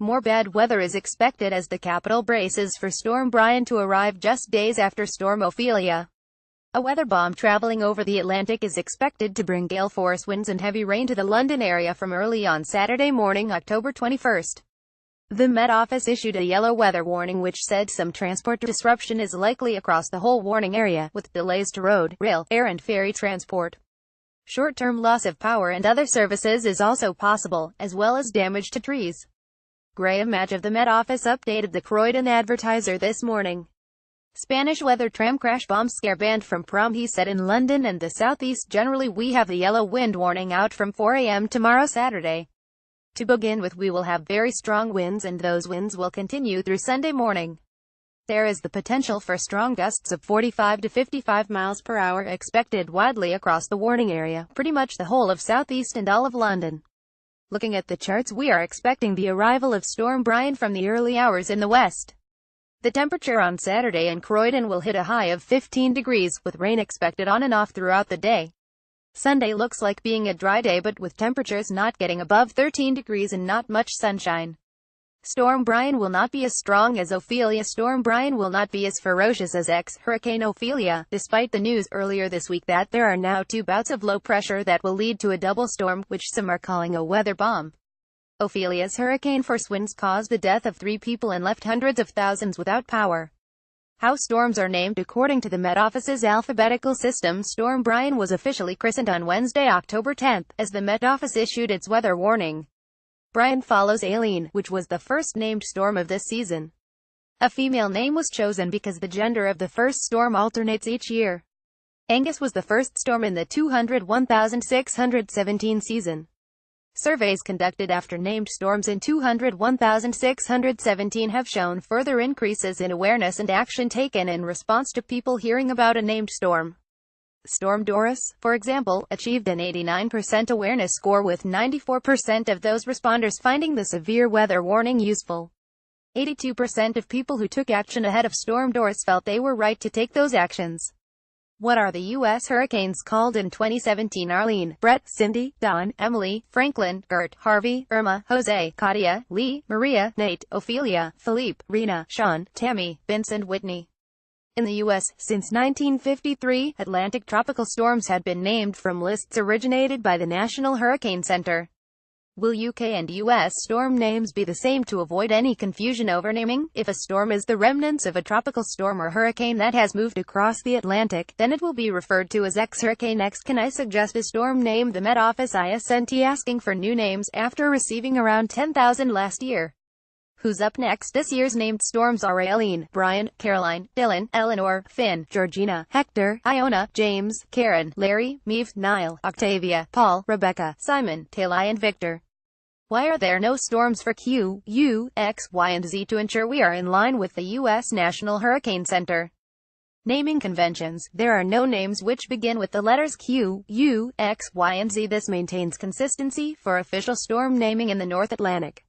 more bad weather is expected as the capital braces for Storm Brian to arrive just days after Storm Ophelia. A weather bomb traveling over the Atlantic is expected to bring gale-force winds and heavy rain to the London area from early on Saturday morning, October 21st. The Met Office issued a yellow weather warning which said some transport disruption is likely across the whole warning area, with delays to road, rail, air and ferry transport. Short-term loss of power and other services is also possible, as well as damage to trees. Graham Madge of the Met Office updated the Croydon Advertiser this morning. Spanish weather tram crash bomb scare banned from prom. He said in London and the southeast generally we have the yellow wind warning out from 4 a.m. tomorrow Saturday. To begin with, we will have very strong winds and those winds will continue through Sunday morning. There is the potential for strong gusts of 45 to 55 miles per hour expected widely across the warning area, pretty much the whole of southeast and all of London. Looking at the charts, we are expecting the arrival of Storm Brian from the early hours in the west. The temperature on Saturday in Croydon will hit a high of 15 degrees, with rain expected on and off throughout the day. Sunday looks like being a dry day but with temperatures not getting above 13 degrees and not much sunshine. Storm Brian will not be as strong as Ophelia. Storm Brian will not be as ferocious as ex-Hurricane Ophelia, despite the news earlier this week that there are now 2 bouts of low pressure that will lead to a double storm, which some are calling a weather bomb. Ophelia's hurricane-force winds caused the death of 3 people and left hundreds of thousands without power. How storms are named according to the Met Office's alphabetical system. Storm Brian was officially christened on Wednesday, October 10th, as the Met Office issued its weather warning. Brian follows Aileen, which was the first named storm of this season. A female name was chosen because the gender of the first storm alternates each year. Angus was the first storm in the 201,617 season. Surveys conducted after named storms in 201,617 have shown further increases in awareness and action taken in response to people hearing about a named storm. Storm Doris, for example, achieved an 89% awareness score, with 94% of those responders finding the severe weather warning useful. 82% of people who took action ahead of Storm Doris felt they were right to take those actions. What are the U.S. hurricanes called in 2017? Arlene, Brett, Cindy, Dawn, Emily, Franklin, Gert, Harvey, Irma, Jose, Katia, Lee, Maria, Nate, Ophelia, Philippe, Rena, Sean, Tammy, Vincent, Whitney. In the U.S., since 1953, Atlantic tropical storms had been named from lists originated by the National Hurricane Center. Will UK and US storm names be the same to avoid any confusion over naming? If a storm is the remnants of a tropical storm or hurricane that has moved across the Atlantic, then it will be referred to as ex-hurricane. Next, can I suggest a storm name? The Met Office isn't asking for new names, after receiving around 10,000 last year. Who's up next? This year's named storms are Aileen, Brian, Caroline, Dylan, Eleanor, Finn, Georgina, Hector, Iona, James, Karen, Larry, Meve, Niall, Octavia, Paul, Rebecca, Simon, Talai and Victor. Why are there no storms for Q, U, X, Y and Z? To ensure we are in line with the U.S. National Hurricane Center naming conventions, there are no names which begin with the letters Q, U, X, Y and Z. This maintains consistency for official storm naming in the North Atlantic.